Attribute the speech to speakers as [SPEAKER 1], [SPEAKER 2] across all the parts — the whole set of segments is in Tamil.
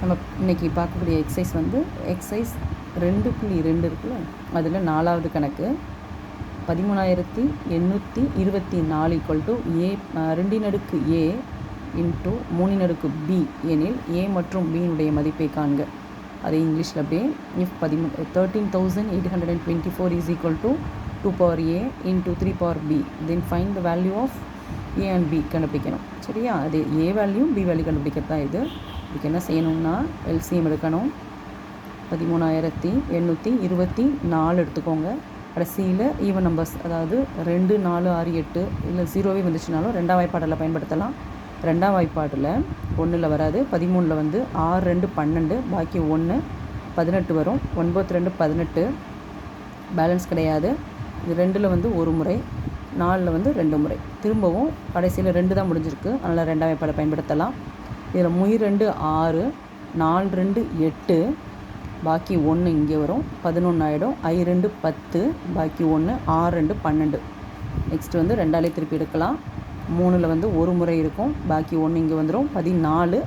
[SPEAKER 1] நம்ம இன்றைக்கி பார்க்கக்கூடிய எக்ஸசைஸ் வந்து எக்ஸசைஸ் 2.2 இருக்குல்ல, அதில் 4வது கணக்கு 13824 ஏ 2 a இன்ட்டு 3 b எனில் a மற்றும் b மதிப்பை காண்க. அதை இங்கிலீஷில் அப்படியே if 13,824 is equal to 2 power a into 3 power b then find the value of a and b கண்டுபிடிக்கணும். சரியா? அது a வேல்யூ b வேல்யூ கண்டுபிடிக்கிறது தான் இது. இதுக்கு என்ன செய்யணும்னா எல்சிஎம் எடுக்கணும். 13,824 எடுத்துக்கோங்க. கடைசியில் ஈவன் நம்பர்ஸ், அதாவது 2, 4, 6, 8 இல்லை 0வே வந்துச்சுனாலும் 2ஆம் வாய்ப்பாடில் பயன்படுத்தலாம். 2ஆம் வாய்ப்பாடில் 1ல் வராது, 13ல் வந்து 6, 2, 12, பாக்கி 1, 18 வரும். 9, 2, 18, பேலன்ஸ் கிடையாது. இது 2ல் வந்து ஒரு முறை, 4ல் வந்து 2 முறை. திரும்பவும் கடைசியில் 2 தான் முடிஞ்சிருக்கு, அதனால் 2ஆம் வாய்ப்பாடை பயன்படுத்தலாம். இதில் 2 6, 4 2 8, பாக்கி 1 இங்கே வரும், 11 ஆகிடும். 2 10, பாக்கி 1, 6 2 12. நெக்ஸ்ட்டு வந்து 2ஆலே திருப்பி எடுக்கலாம். 3ல் வந்து ஒரு முறை இருக்கும், பாக்கி 1 இங்கே வந்துடும். 14,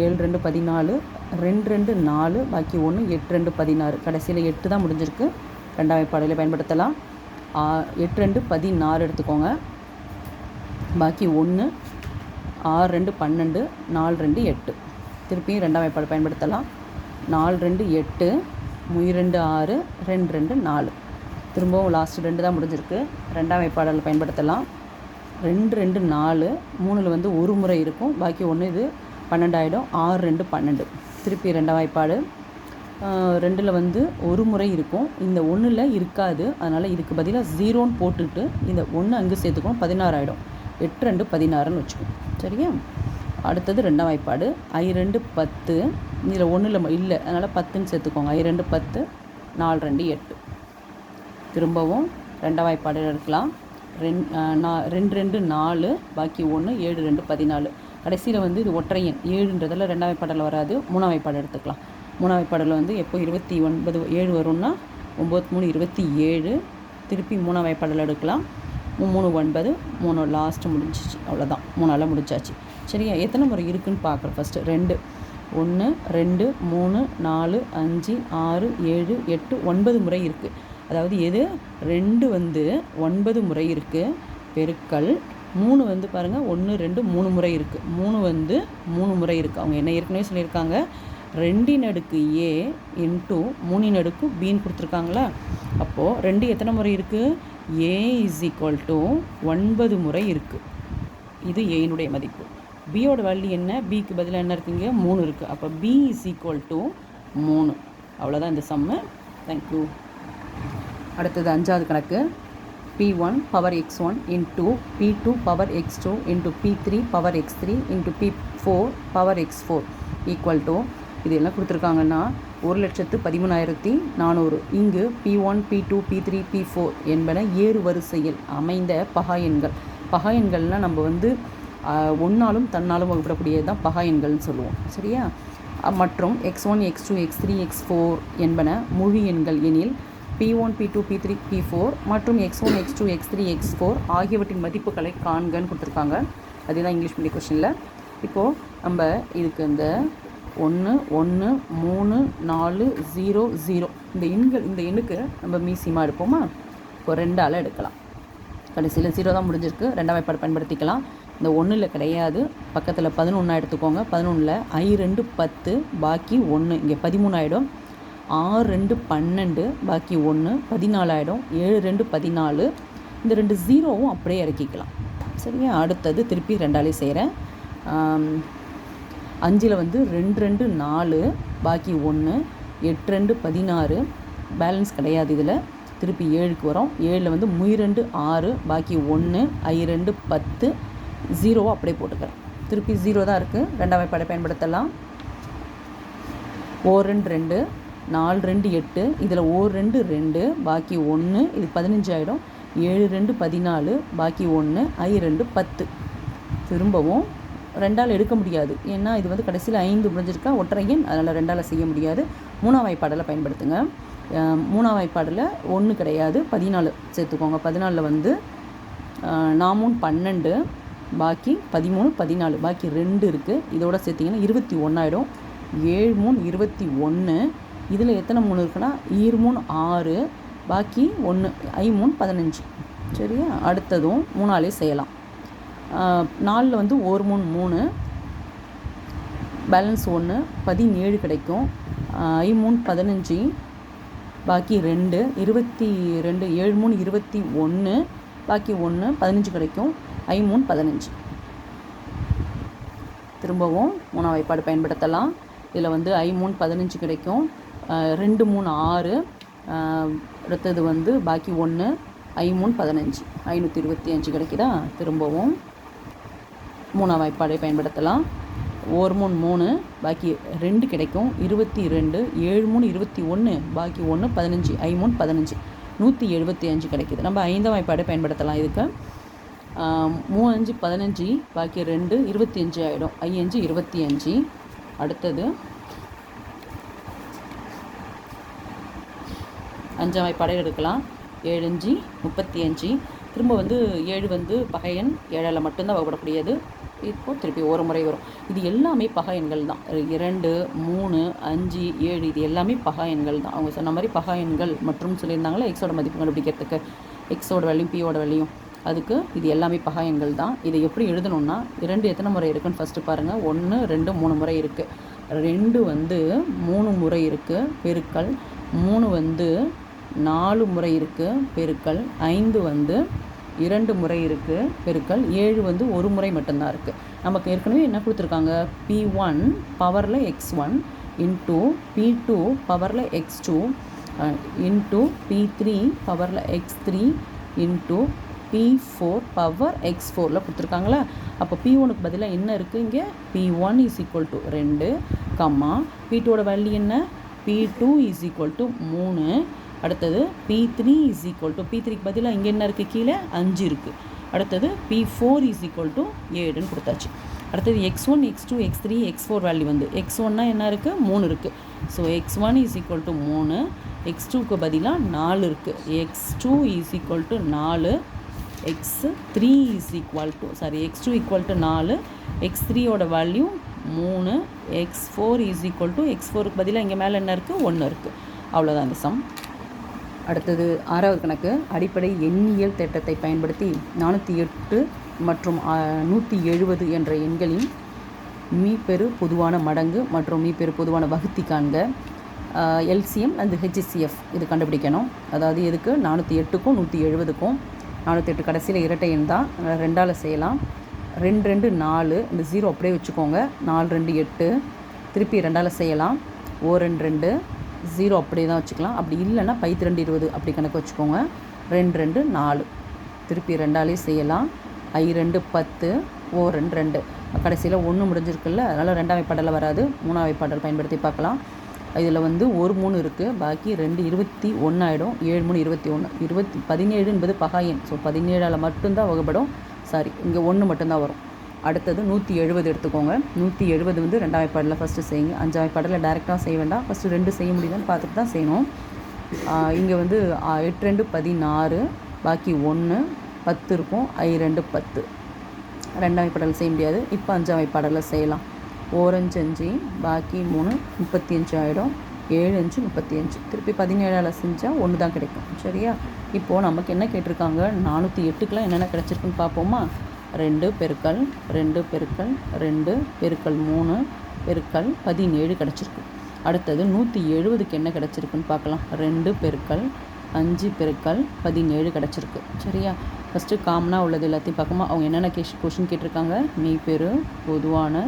[SPEAKER 1] 7 2 14, 2 2 4, பாக்கி 1, 8 2 16. கடைசியில் 8 தான் முடிஞ்சிருக்கு, 2ஆம் வாய்ப்பாடில் பயன்படுத்தலாம். 8 2 16 எடுத்துக்கோங்க, பாக்கி 1, 6 2 12, 4 2 8. திருப்பியும் 2ஆம் வாய்ப்பாடு பயன்படுத்தலாம். 4 2 8, 2 6, 2 2 4. திரும்பவும் லாஸ்ட்டு 2 தான் முடிஞ்சிருக்கு, 2ஆம் வாய்ப்பாடில் பயன்படுத்தலாம். 2 2 4, 3ல் வந்து ஒரு முறை இருக்கும், பாக்கி 1, இது 12 ஆகிடும். 6 2 12. திருப்பி 2ஆம் வாய்ப்பாடு. 2ல் வந்து ஒரு முறை இருக்கும், இந்த 1ல் இருக்காது, அதனால் இதுக்கு பதிலாக 0ன்னு போட்டுட்டு இந்த 1 அங்கே சேர்த்துக்கணும், 16 ஆகிடும். 8 2 16ன்னு வச்சுக்கோம். சரியா? அடுத்தது 2ஆம் வாய்ப்பாடு. 2 10, இதில் 1ல் இல்லை, அதனால் 10ன்னு சேர்த்துக்கோங்க. 2 10, 4 2 8. திரும்பவும் 2ஆம் வாய்ப்பாடு எடுக்கலாம். 2 2 4, பாக்கி 1, 7 2 14. கடைசியில் வந்து இது ஒற்றை எண் 7ன்றதில் 2ஆம் வாய்ப்பாடில் வராது, 3ஆம் வாய்ப்பாடு எடுத்துக்கலாம். 3ஆம் வாய்ப்பாடில் வந்து எப்போ 29 7 வரும்னா 9 3 27. திருப்பி 3ஆம் வாய்ப்பாடில் எடுக்கலாம். 3 9, 3 லாஸ்ட்டு முடிஞ்சிச்சு. அவ்வளோதான், 3ஆல் முடிச்சாச்சு. சரியா? எத்தனை முறை இருக்குதுன்னு பார்க்குறோம். ஃபஸ்ட்டு 2 1 2 3 4 5 6 7 8 9 முறை இருக்குது. அதாவது எது 2 வந்து 9 முறை இருக்குது, பெருக்கல் 3 வந்து பாருங்கள் 1 2 3 முறை இருக்குது. 3 வந்து 3 முறை இருக்குது. அவங்க என்ன ஏற்கனவே சொல்லியிருக்காங்க, 2 a இன்ட்டு 3 bன்னு கொடுத்துருக்காங்களா. அப்போது 2 எத்தனை முறை இருக்குது, a இஸ் ஈக்குவல் டு 9 முறை இருக்குது. இது ஏனுடைய மதிப்பு. பியோட வேல்யூ என்ன, பிக்கு பதிலாக என்ன இருக்குங்க, 3 இருக்குது. அப்போ b இஸ் ஈக்குவல் டு 3. அவ்வளோதான் இந்த சம்மு. தேங்க்யூ. அடுத்தது 5வது கணக்கு. p1 power x1 into p2 power x2 into p3 power x3 into p4 power x4 equal to, இது எல்லாம் கொடுத்துருக்காங்கன்னா 1,13,400. இங்கு p1 p2 p3 p4 என்பன ஏறு வரிசையில் அமைந்த பகா எண்கள். பகா எண்கள்னால் நம்ம வந்து ஒன்றாலும் தன்னாலும் வகுப்படக்கூடியது தான் பகா எண்கள்னு சொல்லுவோம். சரியா? மற்றும் x1 x2 x3 x4 என்பன முழு எண்கள் எனில் p1 p2 p3 p4 மற்றும் x1 x2 x3 x4 ஆகியவற்றின் மதிப்புகளை காண்கன்னு கொடுத்துருக்காங்க. அதுதான் இங்கிலீஷ் மீடியம் கொஸ்டினில். இப்போது நம்ம இதுக்கு இந்த 1 1 3 4 0 0 இந்த எண்ணுக்கு நம்ம மீசியமாக எடுப்போமா. இப்போ 2ஆல் எடுக்கலாம். கடைசியில் 0 தான் முடிஞ்சிருக்கு, 2ஆம் வாய்ப்பாடு பயன்படுத்திக்கலாம். இந்த 1ல் கிடையாது, பக்கத்தில் 11 எடுத்துக்கோங்க. 11ல் 2 10, பாக்கி 1, இங்கே 13 ஆகிடும். 6 2 12, பாக்கி 1, 14 ஆகிடும். 7 2 14. இந்த 2 0வும் அப்படியே இறக்கிக்கலாம். சரியா? அடுத்தது திருப்பி 2ஆலே செய்கிறேன். 5ல் வந்து 2 2 4, பாக்கி 1, 8 2 16, பேலன்ஸ் கிடையாது இதில். திருப்பி 7க்கு வரும். 7ல் வந்து 2 6, பாக்கி 1, 2 10, 0 அப்படியே போட்டுக்கிறேன். திருப்பி 0 தான் இருக்குது, 2ஆம் வாய்ப்பாடை பயன்படுத்தலாம். 1 2 2, 4 2 8, இதில் 1 2 2, பாக்கி 1, இது 15 ஆகிடும். 7 2 14, பாக்கி 1, 2 10. திரும்பவும் 2ஆல் எடுக்க முடியாது, ஏன்னா இது வந்து கடைசியில் 5 முடிஞ்சிருக்கா ஒற்றை எண், அதனால் 2ஆல் செய்ய முடியாது. 3ஆம் வாய்ப்பாடில் பயன்படுத்துங்க. 3ஆம் வாய்ப்பாடில் 1 கிடையாது, 14 சேர்த்துக்கோங்க. 14ல் வந்து 4 12, பாக்கி 13 14, பாக்கி 2 இருக்குது. இதோட சேர்த்திங்கன்னா 21 ஆகிடும். 7 3 21. இதில் எத்தனை 3 இருக்குன்னா 3 6, பாக்கி 1 3 15. சரியா? அடுத்ததும் 3ஆலே செய்யலாம். 4 வந்து 1 3 3, பேலன்ஸ் 1 17 கிடைக்கும். 3 15, பாக்கி 2 22, 7 3 21, பாக்கி 1 15 கிடைக்கும். 3 15. திரும்பவும் 3ஆம் வாய்ப்பாடு பயன்படுத்தலாம். இதில் வந்து 3 15 கிடைக்கும். 2 3 6, அடுத்தது வந்து பாக்கி 1 3 15, 525 கிடைக்குதா? திரும்பவும் 3ஆம் வாய்ப்பாடை பயன்படுத்தலாம். 1 3 3, பாக்கி 2 கிடைக்கும். 22, 7 3 21, பாக்கி 1 15, 3 15, 175 கிடைக்குது. நம்ம 5ஆம் வாய்ப்பாடை பயன்படுத்தலாம். இதுக்கு 3 5 15, பாக்கி 2 25 ஆகிடும். 5 25. அடுத்தது 5ஆம் வாய்ப்பாடை எடுக்கலாம். 7 5 35. திரும்ப வந்து 7 வந்து பகையன், 7ஆல் மட்டும்தான் வகுப்படக்கூடியது. இப்போ திருப்பி ஒரு முறை வரும். இது எல்லாமே பகா எண்கள் தான். 2 3 5 7 இது எல்லாமே பகா எண்கள் தான். அவங்க சொன்ன மாதிரி பகா எண்கள் மற்றும் சொல்லியிருந்தாங்களா எக்ஸோட மதிப்பு கண்டுபிடிக்கிறதுக்கு, எக்ஸோட வேல்யூம் பியோட வேல்யூம், அதுக்கு இது எல்லாமே பகா எண்கள் தான். இதை எப்படி எழுதணும்னா 2 எத்தனை முறை இருக்குன்னு ஃபஸ்ட்டு பாருங்கள். 1 2 3 முறை இருக்குது. 2 வந்து 3 முறை இருக்குது பெருக்கல், 3 வந்து 4 முறை இருக்குது பெருக்கல், 5 வந்து 2 முறை இருக்குது பெருக்கல், 7 வந்து ஒரு முறை மட்டும்தான் இருக்குது. நமக்கு ஏற்கனவே என்ன கொடுத்துருக்காங்க, P1 பவரில் x1 இன்ட்டு P2 பவரில் x2 இன்ட்டு P3 பவரில் x3 இன்ட்டு P4 பவர் x4ல் கொடுத்துருக்காங்களா. அப்போ P1க்கு பதிலாக என்ன இருக்குது இங்கே, P1 is equal to 2, comma P2ஓட வேல்யூ என்ன, P2 இஸ் ஈக்குவல் டு 3. அடுத்தது P3 இஸ் ஈக்குவல் டு, P3க்கு பதிலாக இங்கே என்ன இருக்குது, கீழே 5 இருக்குது. அடுத்தது P4 இஸ் ஈக்குவல் டு 7ன்னு கொடுத்தாச்சு. அடுத்தது x1 x2 x3 x4 value வந்து x1னா என்ன இருக்குது, 3 இருக்குது. So x1 is equal to 3, x2க்கு பதிலாக 4 இருக்குது. x2 is equal to 4, x3 is equal to x2 equal to 4, x3ஓட value 3, x4 is equal to, x4க்கு பதிலாக இங்கே மேலே என்ன இருக்குது, 1 இருக்குது. அவ்வளோதான் இந்த சம். அடுத்தது 6வது கணக்கு. அடிப்படை எண்ணியல் தேற்றத்தை பயன்படுத்தி 408 மற்றும் 170 என்ற எண்களின் மீப்பெரு பொதுவான மடங்கு மற்றும் மீப்பெரு பொதுவான வகுத்தி காண்க. எல்சிஎம் அண்ட் ஹெச்சிசிஎஃப் இது கண்டுபிடிக்கணும். அதாவது எதுக்கு, 408க்கும் 170க்கும். 408 கடைசியில் இரட்டை எண் தான், 2ஆல் செய்யலாம். 2 2 4, இந்த 0 அப்படியே வச்சுக்கோங்க. 4 2 8, திருப்பி 2ஆல் செய்யலாம். 2 2 0 அப்படியே தான் வச்சுக்கலாம். அப்படி இல்லைன்னா 2 20 அப்படி கணக்கு வச்சுக்கோங்க. 2 2 4, திருப்பி 2ஆலே செய்யலாம். 2 10, 2 2, கடைசியில் 1 முடிஞ்சிருக்குல்ல, அதனால் 2ஆம் வாய்ப்பாடலில் வராது, 3ஆம் வாய்ப்பாடல் பயன்படுத்தி பார்க்கலாம். இதில் வந்து 1 3 இருக்குது, பாக்கி 2 21 ஆகிடும். 7 3 21, 17 என்பது பகா எண். ஸோ 17ஆல் மட்டும்தான் வகுப்படும். சாரி, இங்கே 1 மட்டும்தான் வரும். அடுத்தது 170 எடுத்துக்கோங்க. 170 வந்து 2ஆம் வாய்ப்பாடில் ஃபஸ்ட்டு செய்யுங்க. 5ஆம் வாய்ப்பாடில் டேரெக்டாக செய்ய வேண்டாம், ஃபஸ்ட்டு 2 செய்ய முடியுதான்னு பார்த்துட்டு தான் செய்யணும். இங்கே வந்து 8 2 16, பாக்கி 1 10 இருக்கும். 2 10, 2ஆம் வாய்ப்பாடில் செய்ய முடியாது. இப்போ 5ஆம் வாய்ப்பாடில் செய்யலாம். 4 5 5, பாக்கி 3 35 ஆகிடும். 7 5 35, திருப்பி 17ஆல் செஞ்சால் 1 தான் கிடைக்கும். சரியா? இப்போது நமக்கு என்ன கேட்டிருக்காங்க, 408க்குலாம் என்னென்ன கிடச்சிருக்குன்னு பார்ப்போமா. 2 பெருக்கல் 2 பெருக்கல் 2 பெருக்கல் 3 பெருக்கல் 17 கிடச்சிருக்கு. அடுத்தது 170க்கு என்ன கிடச்சிருக்குன்னு பார்க்கலாம். 2 பெருக்கல் 5 பெருக்கல் 17 கிடச்சிருக்கு. சரியா? ஃபஸ்ட்டு காமனாக உள்ளது எல்லாத்தையும் பார்க்கமா. அவங்க என்னென்ன கொஷின் கேட்டிருக்காங்க, மீப்பெரு பொதுவான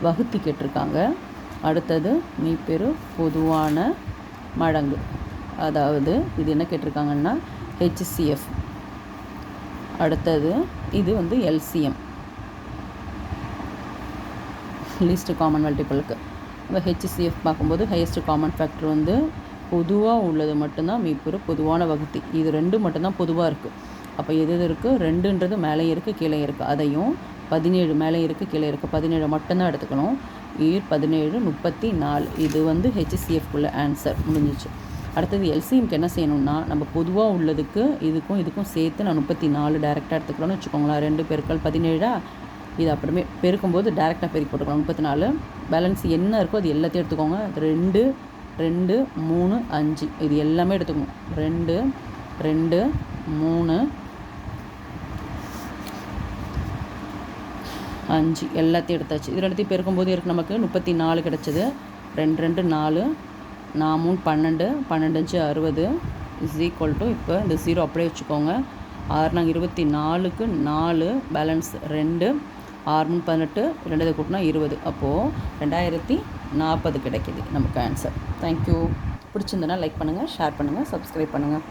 [SPEAKER 1] வகுத்தி கேட்டிருக்காங்க. அடுத்தது மீப்பெரு பொதுவான மடங்கு, அதாவது இது என்ன கேட்டிருக்காங்கன்னா ஹெச்சிசிஎஃப். அடுத்தது இது வந்து எல்சிஎம், லீஸ்ட் காமன் மல்டிபிளுக்கு. இப்போ ஹெச்சிசிஎஃப் பார்க்கும்போது ஹையஸ்ட் காமன் ஃபேக்டர் வந்து பொதுவாக உள்ளது மட்டும்தான் மீப்பெரு பொதுவான வகுத்தி. இது 2 மட்டும்தான் பொதுவாக இருக்குது. அப்போ எது இருக்குது, 2ன்றது மேலே இருக்குது கீழே இருக்குது, அதையும் 17 மேலே இருக்குது கீழே இருக்குது, 17 மட்டும்தான் எடுத்துக்கணும். 17 34, இது வந்து ஹெச்சிசிஎஃப்குள்ள ஆன்சர் முடிஞ்சிச்சு. அடுத்தது எல்சிஎம்க்கு என்ன செய்யணும்னா, நம்ம பொதுவாக உள்ளதுக்கு இதுக்கும் சேர்த்து நான் 34 டேரெக்டாக எடுத்துக்கணும்னு வச்சுக்கோங்களேன். 2 பெருக்கல் 17, இது அப்படியே பெருக்கும்போது டேரெக்டாக பெருக்கி போட்டுக்கலாம். 34 பேலன்ஸ் என்ன இருக்கோ அது எல்லாத்தையும் எடுத்துக்கோங்க. 2 2 3 5 இது எல்லாமே எடுத்துக்கணும். 2 2 3 5 எல்லாத்தையும் எடுத்தாச்சு. இது ரெண்டுத்தையும் பெருக்கும்போது இருக்கு நமக்கு 34 கிடச்சிது. 2 2 4 4 3 12 12 5 60 இஸ் ஈக்குவல் டு, இப்போ இந்த 0 அப்படியே வச்சுக்கோங்க. 6 நாங்கள் 24க்கு 4 பேலன்ஸ் 2 6 3 18 2 இதை கூட்டினா 20. அப்போது 2040 கிடைக்கிது நமக்கு ஆன்சர். தேங்க்யூ. பிடிச்சிருந்தனா லைக் பண்ணுங்கள், ஷேர் பண்ணுங்கள், சப்ஸ்கிரைப் பண்ணுங்கள்.